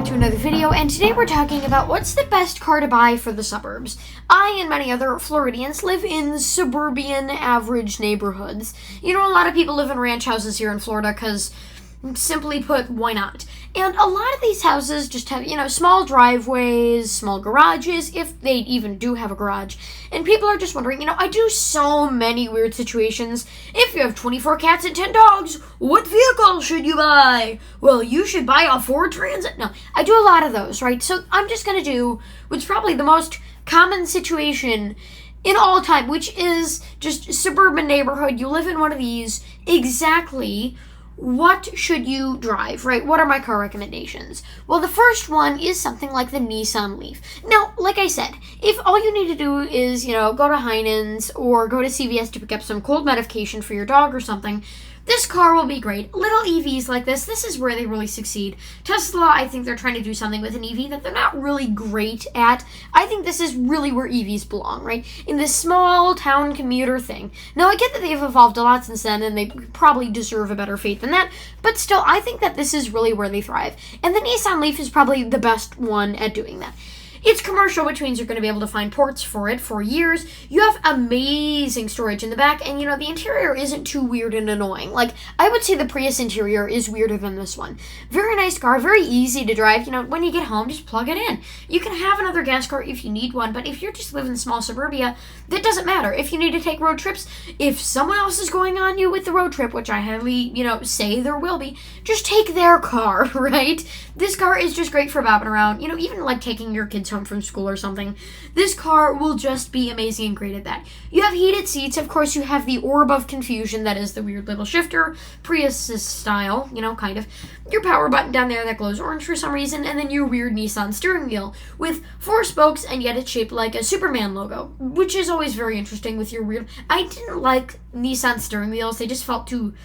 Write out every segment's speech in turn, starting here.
back to another video, and today we're talking about what's the best car to buy for the suburbs. I and many other Floridians live in suburban average neighborhoods. You know, a lot of people live in ranch houses here in Florida because, simply put, why not? And a lot of these houses just have, small driveways, small garages, if they even do have a garage. And people are just wondering, I do so many weird situations. If you have 24 cats and 10 dogs, what vehicle should you buy? Well, you should buy a Ford Transit. No, I do a lot of those, right? So I'm just going to do what's probably the most common situation in all time, which is just suburban neighborhood. You live in one of these, exactly what should you drive, right? What are my car recommendations? Well, the first one is something like the Nissan Leaf. Now, like I said, if all you need to do is, go to Heinen's or go to CVS to pick up some cold medication for your dog or something, this car will be great. Little EVs like this is where they really succeed. Tesla, I think they're trying to do something with an EV that they're not really great at. I think this is really where EVs belong, right? In this small town commuter thing. Now, I get that they've evolved a lot since then, and they probably deserve a better fate than that, but still, I think that this is really where they thrive. And the Nissan Leaf is probably the best one at doing that. It's commercial, which means you're going to be able to find ports for it for years. You have amazing storage in the back, and, the interior isn't too weird and annoying. Like, I would say the Prius interior is weirder than this one. Very nice car, very easy to drive. When you get home, just plug it in. You can have another gas car if you need one, but if you're just living in small suburbia, that doesn't matter. If you need to take road trips, if someone else is going on you with the road trip, which I highly, say there will be, just take their car, right? This car is just great for bopping around, even like taking your kids home from school or something. This car will just be amazing and great at that. You have heated seats. Of course, you have the orb of confusion that is the weird little shifter, Prius style, kind of. Your power button down there that glows orange for some reason, and then your weird Nissan steering wheel with 4 spokes, and yet it's shaped like a Superman logo, which is always very interesting with your weird... I didn't like Nissan steering wheels. They just felt too...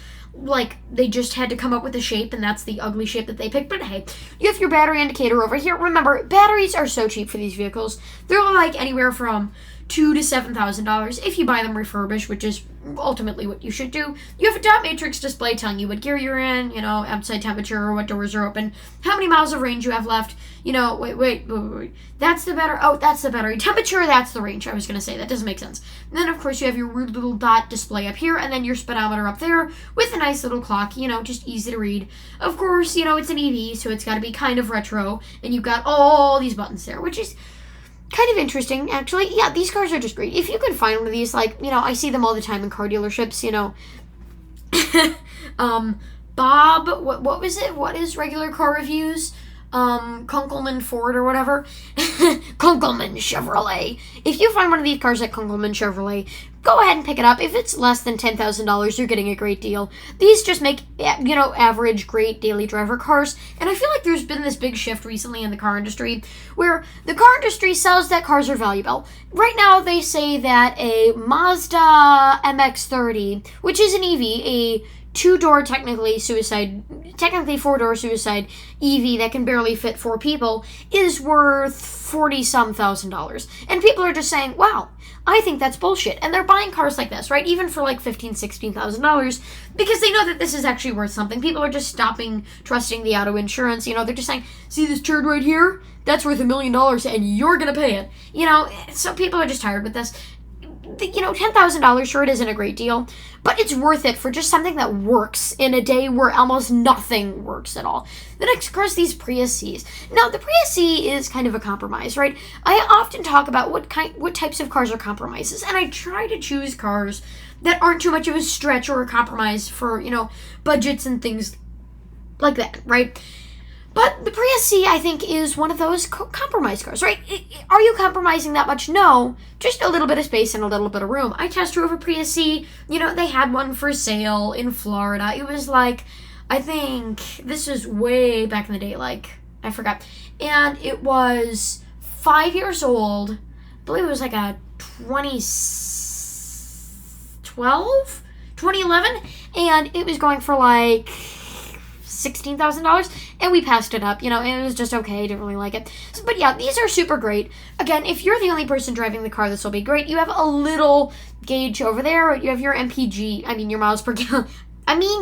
they just had to come up with a shape, and that's the ugly shape that they picked. But hey, you have your battery indicator over here. Remember, batteries are so cheap for these vehicles. They're anywhere from $2,000 to $7,000 if you buy them refurbished, which is ultimately what you should do. You have a dot matrix display telling you what gear you're in, outside temperature, what doors are open, how many miles of range you have left. Wait. That's the battery. Oh, that's the battery. Temperature, that's the range. I was going to say, that doesn't make sense. And then, of course, you have your weird little dot display up here, and then your speedometer up there with a nice little clock, just easy to read. Of course, it's an EV, so it's got to be kind of retro, and you've got all these buttons there, which is kind of interesting, actually. Yeah, these cars are just great. If you can find one of these, I see them all the time in car dealerships, Bob, what was it? What is regular car reviews? Kunkelman Ford or whatever. Kunkelman Chevrolet. If you find one of these cars at Kunkelman Chevrolet, go ahead and pick it up. If it's less than $10,000, you're getting a great deal. These just make, average, great daily driver cars. And I feel like there's been this big shift recently in the car industry where the car industry sells that cars are valuable. Right now, they say that a Mazda MX-30, which is an EV, a 2-door, technically 4-door suicide EV that can barely fit 4 people, is worth $40-some thousand. And people are just saying, wow, I think that's bullshit. And they're buying cars like this, right? Even for $15,000, $16,000, because they know that this is actually worth something. People are just stopping trusting the auto insurance. They're just saying, see this turd right here? That's worth $1 million and you're going to pay it. So people are just tired with this. $10,000, sure, it isn't a great deal, but it's worth it for just something that works in a day where almost nothing works at all. The next car is these Prius Cs. Now, the Prius C is kind of a compromise, right? I often talk about what types of cars are compromises, and I try to choose cars that aren't too much of a stretch or a compromise for, budgets and things like that, right? But the Prius C, I think, is one of those compromise cars, right? Are you compromising that much? No. Just a little bit of space and a little bit of room. I test drove a Prius C. They had one for sale in Florida. It was I think, this was way back in the day, I forgot. And it was 5 years old. I believe it was a 2011. And it was going for $16,000, and we passed it up, and it was just okay, didn't really like it. But yeah, these are super great. Again, if you're the only person driving the car, this will be great. You have a little gauge over there, you have your MPG, your miles per gallon.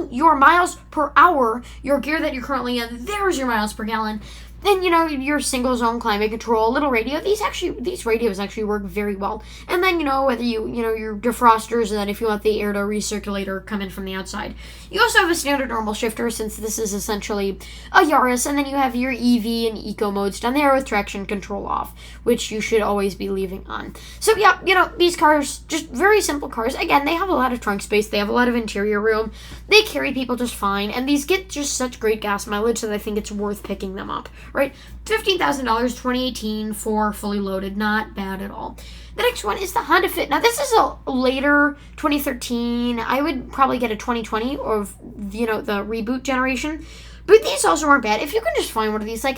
Your miles per hour, your gear that you're currently in, there's your miles per gallon. And, your single zone climate control, little radio. These radios actually work very well. And then, whether your defrosters, and then if you want the air to recirculator come in from the outside. You also have a standard normal shifter, since this is essentially a Yaris. And then you have your EV and eco modes down there with traction control off, which you should always be leaving on. So, yeah, these cars, just very simple cars. Again, they have a lot of trunk space. They have a lot of interior room. They carry people just fine. And these get just such great gas mileage that I think it's worth picking them up. Right? $15,000, 2018, for fully loaded. Not bad at all. The next one is the Honda Fit. Now, this is a later 2013. I would probably get a 2020 or, the reboot generation. But these also aren't bad. If you can just find one of these, like,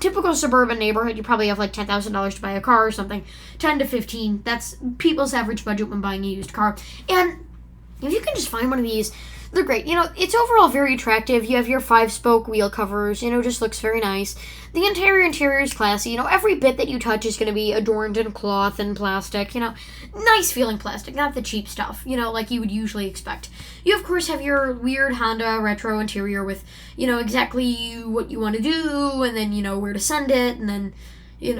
typical suburban neighborhood, you probably have like $10,000 to buy a car or something. 10 to 15. That's people's average budget when buying a used car. And if you can just find one of these, they're great. It's overall very attractive. You have your 5-spoke wheel covers. Just looks very nice. The interior is classy. Every bit that you touch is going to be adorned in cloth and plastic. Nice feeling plastic, not the cheap stuff, like you would usually expect. You, of course, have your weird Honda retro interior with, exactly what you want to do, and then, where to send it, and then...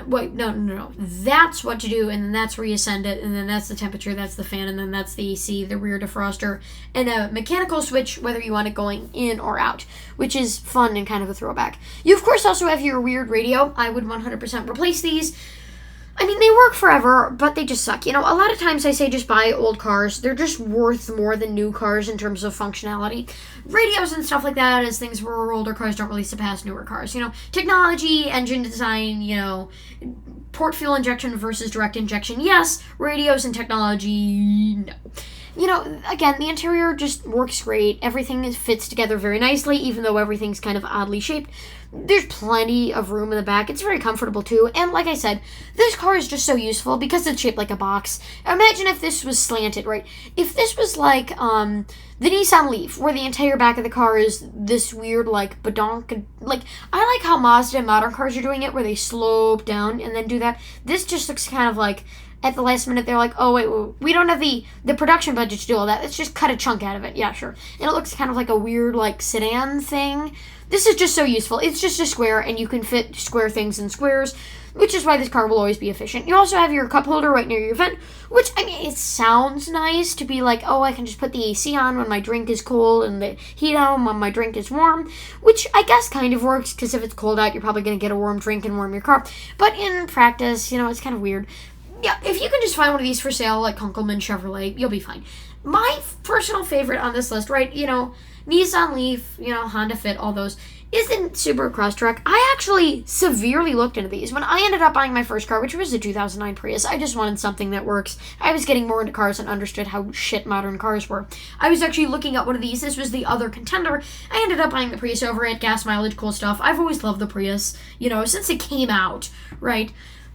wait, no. That's what to do, and then that's where you send it, and then that's the temperature, that's the fan, and then that's the AC, the rear defroster, and a mechanical switch, whether you want it going in or out, which is fun and kind of a throwback. You, of course, also have your weird radio. I would 100% replace these. I mean, they work forever, but they just suck. A lot of times I say just buy old cars. They're just worth more than new cars in terms of functionality. Radios and stuff like that as things where older cars don't really surpass newer cars. Technology, engine design, port fuel injection versus direct injection, yes. Radios and technology, no. Again, the interior just works great. Everything fits together very nicely, even though everything's kind of oddly shaped. There's plenty of room in the back. It's very comfortable, too. And like I said, this car is just so useful because it's shaped like a box. Imagine if this was slanted, right? If this was like the Nissan Leaf, where the entire back of the car is this weird, like, badonk. Like, I like how Mazda and modern cars are doing it, where they slope down and then do that. This just looks kind of like... At the last minute, they're like, oh, wait, we don't have the production budget to do all that. Let's just cut a chunk out of it. Yeah, sure. And it looks kind of like a weird, like, sedan thing. This is just so useful. It's just a square, and you can fit square things in squares, which is why this car will always be efficient. You also have your cup holder right near your vent, which, I mean, it sounds nice to be like, oh, I can just put the AC on when my drink is cold and the heat on when my drink is warm, which I guess kind of works, because if it's cold out, you're probably going to get a warm drink and warm your car. But in practice, it's kind of weird. Yeah, if you can just find one of these for sale, like Kunkelman Chevrolet, you'll be fine. My personal favorite on this list, right, Nissan Leaf, Honda Fit, all those, is the Subaru Crosstrek. I actually severely looked into these. When I ended up buying my first car, which was a 2009 Prius, I just wanted something that works. I was getting more into cars and understood how shit modern cars were. I was actually looking at one of these. This was the other contender. I ended up buying the Prius over it, gas mileage, cool stuff. I've always loved the Prius, since it came out, right?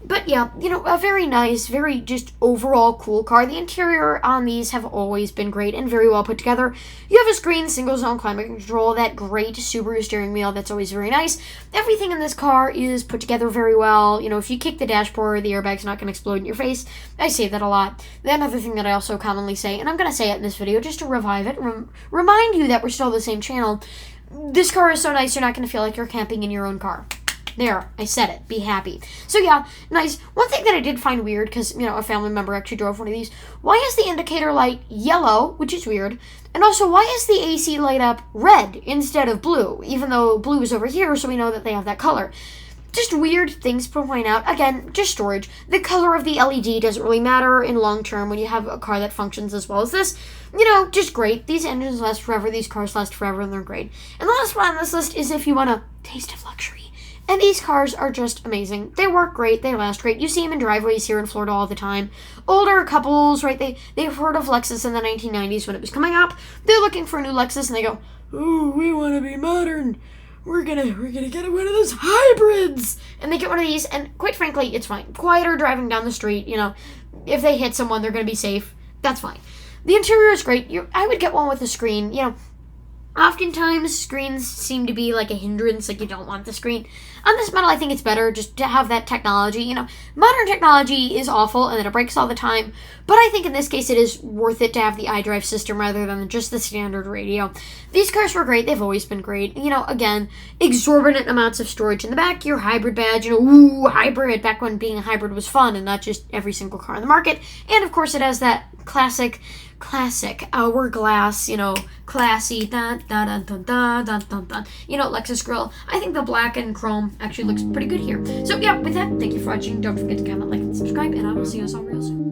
But yeah, a very nice, very just overall cool car. The interior on these have always been great and very well put together. You have a screen, single zone climate control, that great Subaru steering wheel that's always very nice. Everything in this car is put together very well. If you kick the dashboard, the airbag's not going to explode in your face. I say that a lot. Another thing that I also commonly say, and I'm going to say it in this video just to revive it, remind you that we're still the same channel. This car is so nice, you're not going to feel like you're camping in your own car. There, I said it. Be happy. So yeah, nice. One thing that I did find weird, because, a family member actually drove one of these, why is the indicator light yellow, which is weird, and also why is the AC light up red instead of blue, even though blue is over here, so we know that they have that color. Just weird things to point out. Again, just storage. The color of the LED doesn't really matter in long term when you have a car that functions as well as this. Just great. These engines last forever, these cars last forever, and they're great. And the last one on this list is if you want a taste of luxury. And these cars are just amazing. They work great. They last great. You see them in driveways here in Florida all the time. Older couples, right? They've heard of Lexus in the 1990s when it was coming up. They're looking for a new Lexus, and they go, "Oh, we want to be modern. We're gonna get one of those hybrids." And they get one of these, and quite frankly, it's fine. Quieter driving down the street. If they hit someone, they're gonna be safe. That's fine. The interior is great. I would get one with a screen. Oftentimes, screens seem to be like a hindrance, like you don't want the screen. On this model, I think it's better just to have that technology. You know, modern technology is awful and then it breaks all the time, but I think in this case it is worth it to have the iDrive system rather than just the standard radio. These cars were great, they've always been great. You know, again, exorbitant amounts of storage in the back, your hybrid badge, you know, ooh, hybrid, back when being a hybrid was fun and not just every single car in the market. And of course, it has that classic hourglass, you know, classy, dun, dun, dun, dun, dun, dun, dun, dun, you know, Lexus grille. I think the black and chrome actually looks pretty good here. So yeah, with that, thank you for watching. Don't forget to comment, like, and subscribe, and I will see you all real soon.